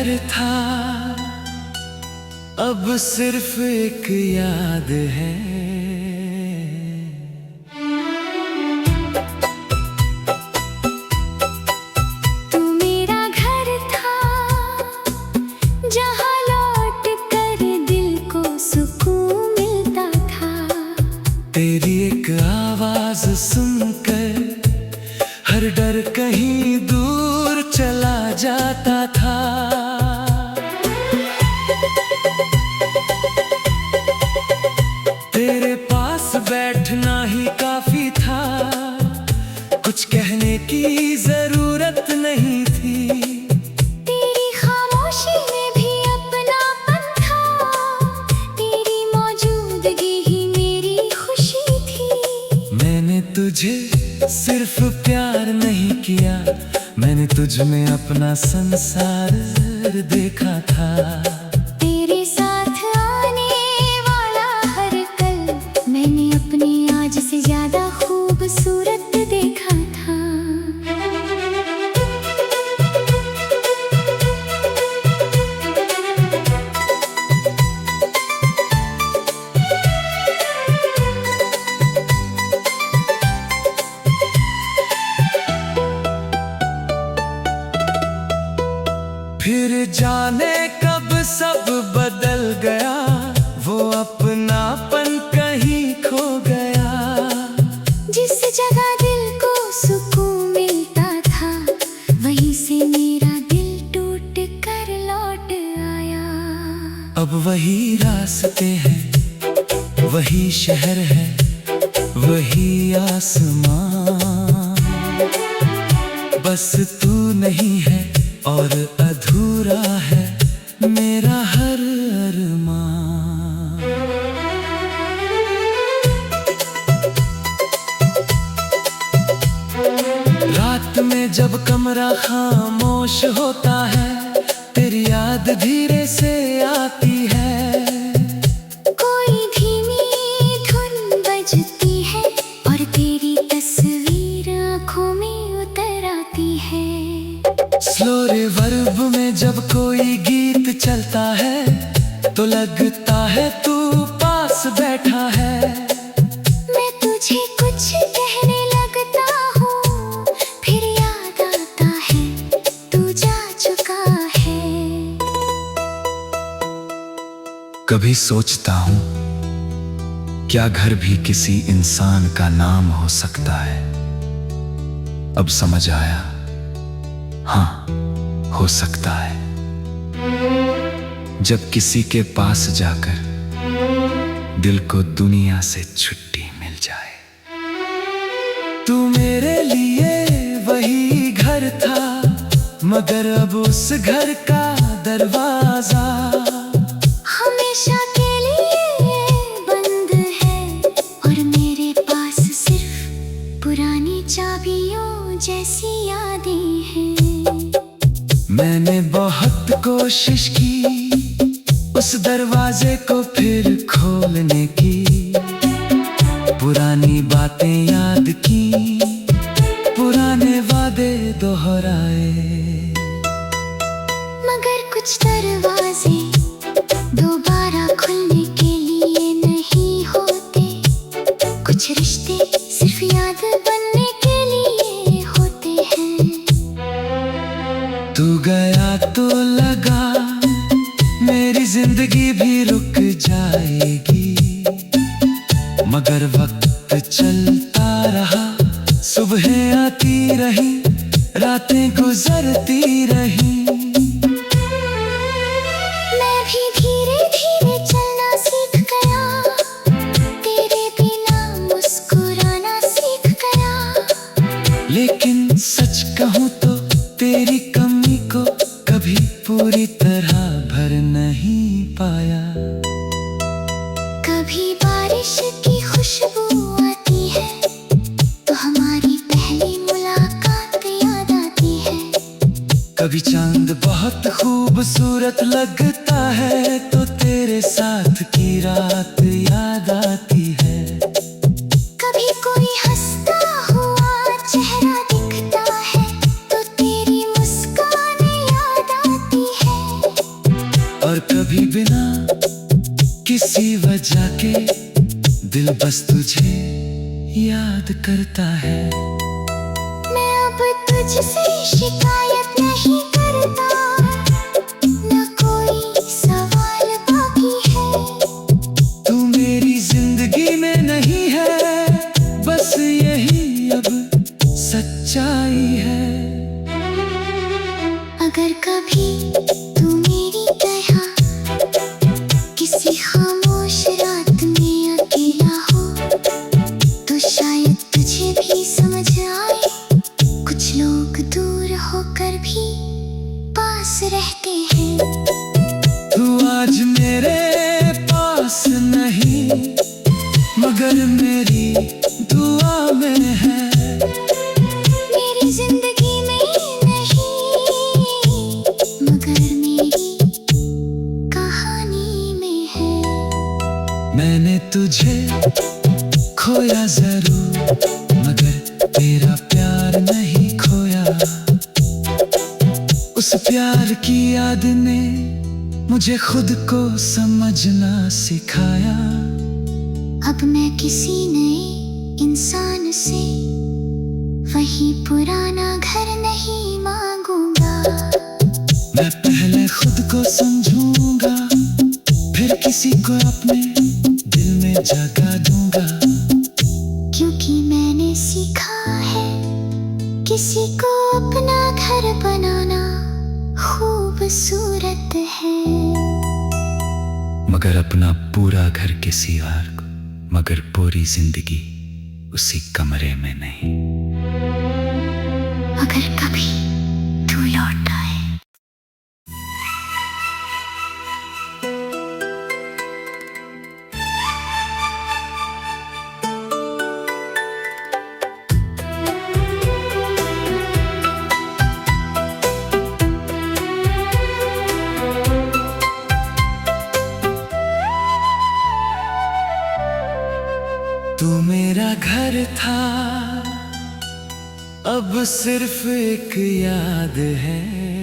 घर था अब सिर्फ एक याद है। तू मेरा घर था जहाँ लौट कर दिल को सुकून मिलता था। तेरी एक आवाज सुनकर हर डर कहीं दूर चला जाता था। तेरे पास बैठना ही काफी था, कुछ कहने की जरूरत नहीं थी। तेरी खामोशी में भी अपनापन था, तेरी मौजूदगी ही मेरी खुशी थी। मैंने तुझे सिर्फ प्यार नहीं किया, मैंने तुझ में अपना संसार देखा था। तेरे साथ आने वाला हर पल मैंने अपने आज से ज्यादा खूबसूरत देखा था। फिर जाने कब सब बदल गया, वो अपनापन कहीं खो गया। जिस जगह दिल को सुकून मिलता था, वहीं से मेरा दिल टूट कर लौट आया। अब वही रास्ते हैं, वही शहर है, वही आसमां, बस तू नहीं है और अधूरा है मेरा हर अरमान। रात में जब कमरा खामोश होता है, तेरी याद धीरे से आती है। कोई धीमी धुन बजती है और तेरी तस्वीर आँखों में उतर आती है। स्लो रिवर्ब में जब कोई गीत चलता है, तो लगता है तू पास बैठा है। मैं तुझे कुछ कहने लगता हूँ, फिर याद आता है तू जा चुका है। कभी सोचता हूँ क्या घर भी किसी इंसान का नाम हो सकता है। अब समझ आया, हाँ हो सकता है। जब किसी के पास जाकर दिल को दुनिया से छुट्टी मिल जाए। तू मेरे लिए वही घर था, मगर अब उस घर का दरवाजा हमेशा के लिए बंद है और मेरे पास सिर्फ पुरानी चाबियों जैसी यादें हैं। मैंने बहुत कोशिश की उस दरवाजे को फिर खोलने की, पुरानी बातें याद की, पुराने वादे दोहराए। मगर कुछ दरवाजे दोबारा खुलने के लिए नहीं होते, कुछ रिश्ते सिर्फ याद बनने के लिए होते हैं। तू गया तो लगा मेरी जिंदगी भी रुक जाएगी, मगर वक्त चलता रहा, सुबह आती रही, रातें गुजरती रही। मैं भी धीरे धीरे चलना सीख गया, तेरे बिना मुस्कुराना सीख गया। लेकिन सच कहूँ तो तेरी कमी को कभी पूरी तरह भर नहीं पाया। कभी बारिश की खुशबू आती है तो हमारी पहली मुलाकात याद आती है। कभी चांद बहुत खूबसूरत लगता है तो तेरे साथ की रात याद आती है। कभी कोई हंसता हुआ चेहरा दिखता है तो तेरी मुस्कान याद आती है। बस तुझे याद करता है। मैं अब तुझसे शिकायत नहीं करता, न कोई सवाल बाकी है। तू मेरी जिंदगी में नहीं है, बस यही अब सच्चाई है। अगर कभी तू मेरी तरह किसी खामोश रात में अकेला हो, तो शायद तुझे भी समझ आए, कुछ लोग दूर होकर भी पास रहते हैं। तू आज मेरे पास नहीं, मगर मेरी दुआ में है। मेरी जिंदगी में नहीं, मगर मेरी कहानी में है। मैंने तुझे खोया जरूर, मगर तेरा प्यार नहीं खोया। उस प्यार की याद ने मुझे खुद को समझना सिखाया। अब मैं किसी नए इंसान से वही पुराना घर नहीं मांगूंगा। मैं पहले खुद को समझूंगा, फिर किसी को अपने दिल में जगा दूंगा। क्योंकि मैंने सीखा है किसी को अपना घर बनाना खूबसूरत है। मगर अपना पूरा घर किसी और को, मगर पूरी जिंदगी उसी कमरे में नहीं। अगर कभी तू लौट आए। तू मेरा घर था, अब सिर्फ एक याद है।